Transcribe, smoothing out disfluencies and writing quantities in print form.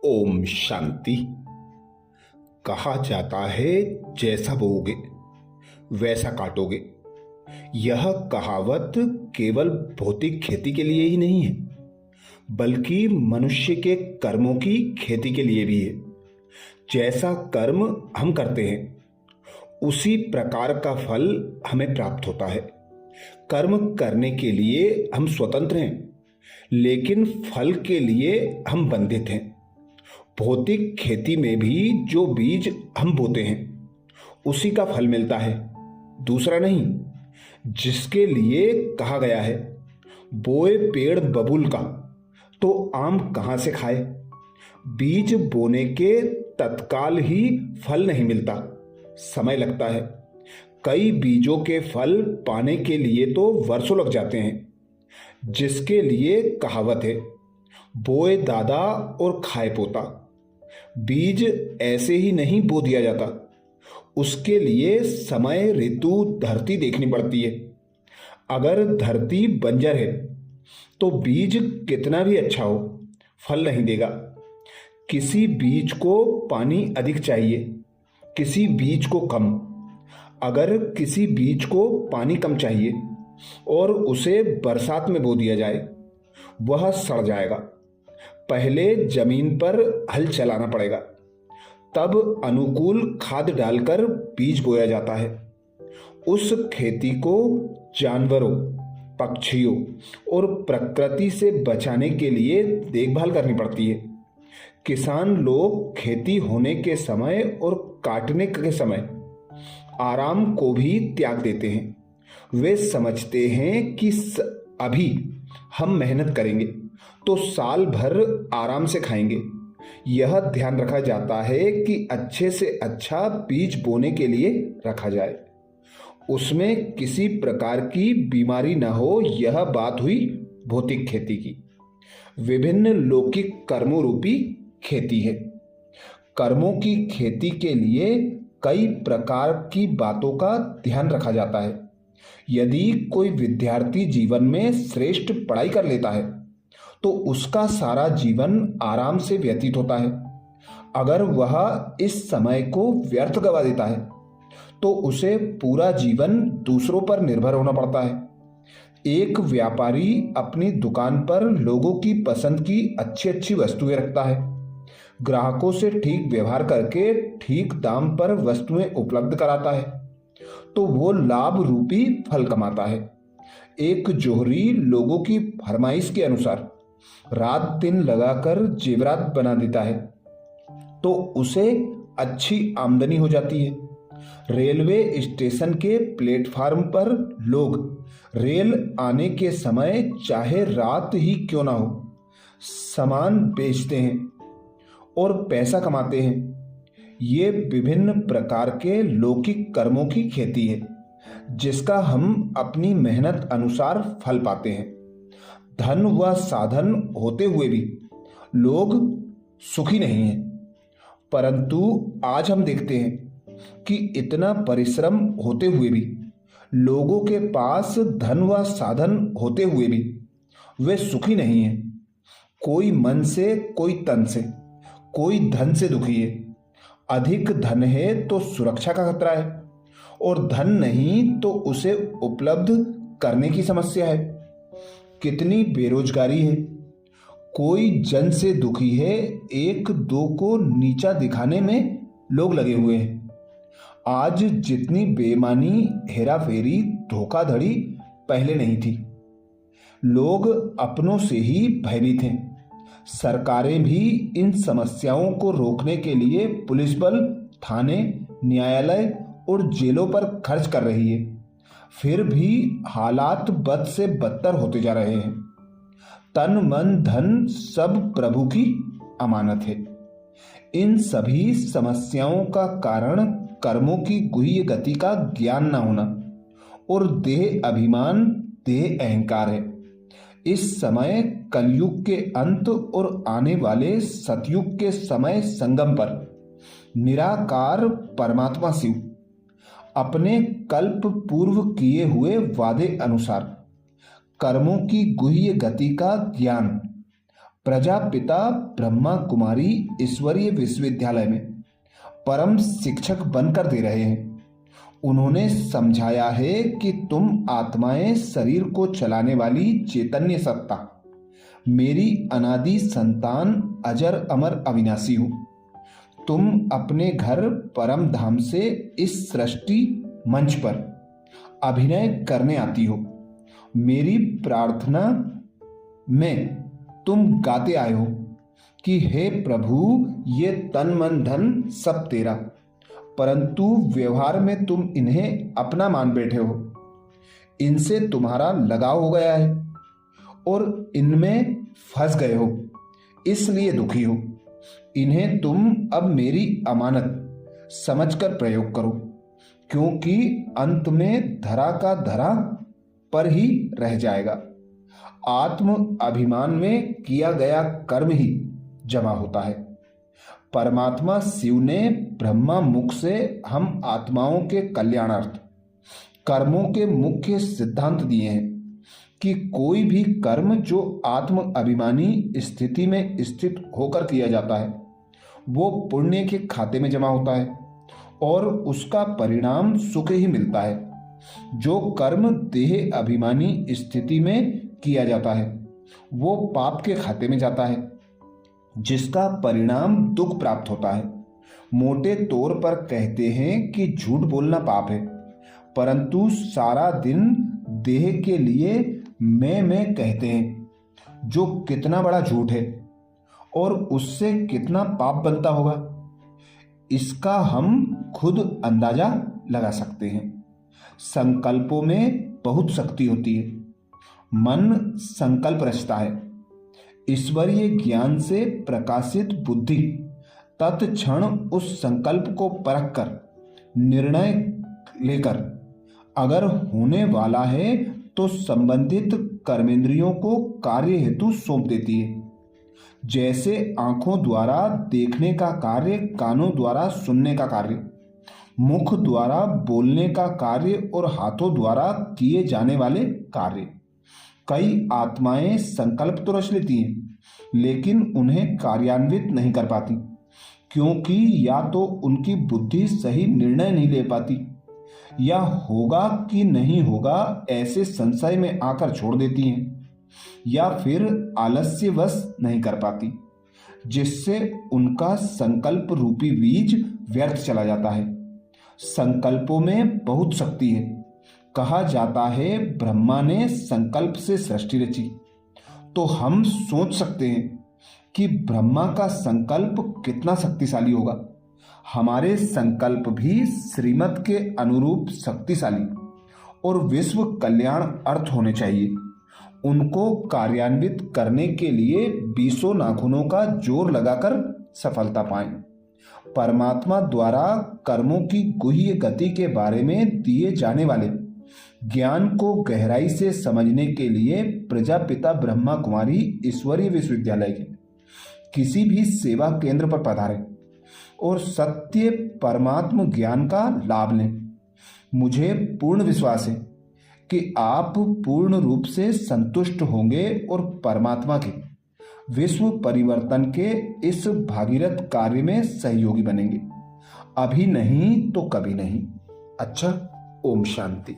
ओम शांति। कहा जाता है जैसा बोओगे वैसा काटोगे। यह कहावत केवल भौतिक खेती के लिए ही नहीं है, बल्कि मनुष्य के कर्मों की खेती के लिए भी है। जैसा कर्म हम करते हैं उसी प्रकार का फल हमें प्राप्त होता है। कर्म करने के लिए हम स्वतंत्र हैं, लेकिन फल के लिए हम बंधित हैं। भौतिक खेती में भी जो बीज हम बोते हैं उसी का फल मिलता है, दूसरा नहीं। जिसके लिए कहा गया है, बोए पेड़ बबूल का तो आम कहाँ से खाए। बीज बोने के तत्काल ही फल नहीं मिलता, समय लगता है। कई बीजों के फल पाने के लिए तो वर्षों लग जाते हैं। जिसके लिए कहावत है, बोए दादा और खाए पोता। बीज ऐसे ही नहीं बो दिया जाता, उसके लिए समय, ऋतु, धरती देखनी पड़ती है। अगर धरती बंजर है तो बीज कितना भी अच्छा हो फल नहीं देगा। किसी बीज को पानी अधिक चाहिए, किसी बीज को कम। अगर किसी बीज को पानी कम चाहिए और उसे बरसात में बो दिया जाए, वह सड़ जाएगा। पहले जमीन पर हल चलाना पड़ेगा, तब अनुकूल खाद डालकर बीज बोया जाता है। उस खेती को जानवरों, पक्षियों और प्रकृति से बचाने के लिए देखभाल करनी पड़ती है। किसान लोग खेती होने के समय और काटने के समय आराम को भी त्याग देते हैं। वे समझते हैं कि अभी हम मेहनत करेंगे तो साल भर आराम से खाएंगे। यह ध्यान रखा जाता है कि अच्छे से अच्छा बीज बोने के लिए रखा जाए, उसमें किसी प्रकार की बीमारी न हो। यह बात हुई भौतिक खेती की। विभिन्न लौकिक कर्मों रूपी खेती है। कर्मों की खेती के लिए कई प्रकार की बातों का ध्यान रखा जाता है। यदि कोई विद्यार्थी जीवन में श्रेष्ठ पढ़ाई कर लेता है तो उसका सारा जीवन आराम से व्यतीत होता है। अगर वह इस समय को व्यर्थ गवा देता है तो उसे पूरा जीवन दूसरों पर निर्भर होना पड़ता है। एक व्यापारी अपनी दुकान पर लोगों की पसंद की अच्छी अच्छी वस्तुएं रखता है, ग्राहकों से ठीक व्यवहार करके ठीक दाम पर वस्तुएं उपलब्ध कराता है, तो वो लाभ रूपी फल कमाता है। एक जोहरी लोगों की फरमाइश के अनुसार रात दिन लगाकर जेवरात बना देता है, तो उसे अच्छी आमदनी हो जाती है। रेलवे स्टेशन के प्लेटफार्म पर लोग रेल आने के समय चाहे रात ही क्यों ना हो सामान बेचते हैं और पैसा कमाते हैं। ये विभिन्न प्रकार के लौकिक कर्मों की खेती है, जिसका हम अपनी मेहनत अनुसार फल पाते हैं। धन व साधन होते हुए भी लोग सुखी नहीं हैं, परंतु आज हम देखते हैं कि इतना परिश्रम होते हुए भी, लोगों के पास धन व साधन होते हुए भी वे सुखी नहीं हैं। कोई मन से, कोई तन से, कोई धन से दुखी है। अधिक धन है तो सुरक्षा का खतरा है, और धन नहीं तो उसे उपलब्ध करने की समस्या है। कितनी बेरोजगारी है। कोई जन से दुखी है, एक दो को नीचा दिखाने में लोग लगे हुए हैं। आज जितनी बेईमानी, हेराफेरी, धोखाधड़ी पहले नहीं थी। लोग अपनों से ही भयभीत हैं। सरकारें भी इन समस्याओं को रोकने के लिए पुलिस बल, थाने, न्यायालय और जेलों पर खर्च कर रही है, फिर भी हालात बद से बदतर होते जा रहे हैं। तन मन धन सब प्रभु की अमानत है। इन सभी समस्याओं का कारण कर्मों की गुह्य गति का ज्ञान न होना और देह अभिमान, देह अहंकार है। इस समय कलयुग के अंत और आने वाले सतयुग के समय संगम पर निराकार परमात्मा शिव अपने कल्प पूर्व किए हुए वादे अनुसार कर्मों की गुह्य गति का ज्ञान प्रजापिता ब्रह्मा कुमारी ईश्वरीय विश्वविद्यालय में परम शिक्षक बनकर दे रहे हैं। उन्होंने समझाया है कि तुम आत्माएं शरीर को चलाने वाली चैतन्य सत्ता, मेरी अनादि संतान, अजर अमर अविनाशी हो। तुम अपने घर परम धाम से इस सृष्टि मंच पर अभिनय करने आती हो। मेरी प्रार्थना में तुम गाते आए हो कि हे प्रभु, ये तन मन धन सब तेरा, परंतु व्यवहार में तुम इन्हें अपना मान बैठे हो। इनसे तुम्हारा लगाव हो गया है और इनमें फंस गए हो, इसलिए दुखी हो। इन्हें तुम अब मेरी अमानत समझकर प्रयोग करो, क्योंकि अंत में धरा का धरा पर ही रह जाएगा। आत्म अभिमान में किया गया कर्म ही जमा होता है। परमात्मा शिव ने ब्रह्मा मुख से हम आत्माओं के कल्याणार्थ कर्मों के मुख्य सिद्धांत दिए हैं कि कोई भी कर्म जो आत्म अभिमानी स्थिति में स्थित होकर किया जाता है वो पुण्य के खाते में जमा होता है और उसका परिणाम सुख ही मिलता है। जो कर्म देह अभिमानी स्थिति में किया जाता है वो पाप के खाते में जाता है, जिसका परिणाम दुख प्राप्त होता है। मोटे तौर पर कहते हैं कि झूठ बोलना पाप है, परंतु सारा दिन देह के लिए मैं कहते हैं, जो कितना बड़ा झूठ है और उससे कितना पाप बनता होगा, इसका हम खुद अंदाजा लगा सकते हैं। संकल्पों में बहुत शक्ति होती है। मन संकल्प रचता है। ईश्वरीय ज्ञान से प्रकाशित बुद्धि तत्क्षण उस संकल्प को परखकर निर्णय लेकर अगर होने वाला है तो संबंधित कर्मेंद्रियों को कार्य हेतु सौंप देती है। जैसे आंखों द्वारा देखने का कार्य, कानों द्वारा सुनने का कार्य, मुख द्वारा बोलने का कार्य और हाथों द्वारा किए जाने वाले कार्य। कई आत्माएं संकल्प तो रच लेती हैं, लेकिन उन्हें कार्यान्वित नहीं कर पाती, क्योंकि या तो उनकी बुद्धि सही निर्णय नहीं ले पाती, या होगा कि नहीं होगा ऐसे संशय में आकर छोड़ देती हैं, या फिर आलस्यवश नहीं कर पाती, जिससे उनका संकल्प रूपी बीज व्यर्थ चला जाता है। संकल्पों में बहुत शक्ति है। कहा जाता है ब्रह्मा ने संकल्प से सृष्टि रची, तो हम सोच सकते हैं कि ब्रह्मा का संकल्प कितना शक्तिशाली होगा। हमारे संकल्प भी श्रीमत के अनुरूप शक्तिशाली और विश्व कल्याण अर्थ होने चाहिए। उनको कार्यान्वित करने के लिए 20 नाखूनों का जोर लगाकर सफलता पाएं। परमात्मा द्वारा कर्मों की गुह्य गति के बारे में दिए जाने वाले ज्ञान को गहराई से समझने के लिए प्रजापिता ब्रह्मा कुमारी ईश्वरीय विश्वविद्यालय के किसी भी सेवा केंद्र पर पधारें और सत्य परमात्म ज्ञान का लाभ लें। मुझे पूर्ण विश्वास है कि आप पूर्ण रूप से संतुष्ट होंगे और परमात्मा के विश्व परिवर्तन के इस भागीरथ कार्य में सहयोगी बनेंगे। अभी नहीं तो कभी नहीं। अच्छा, ओम शांति।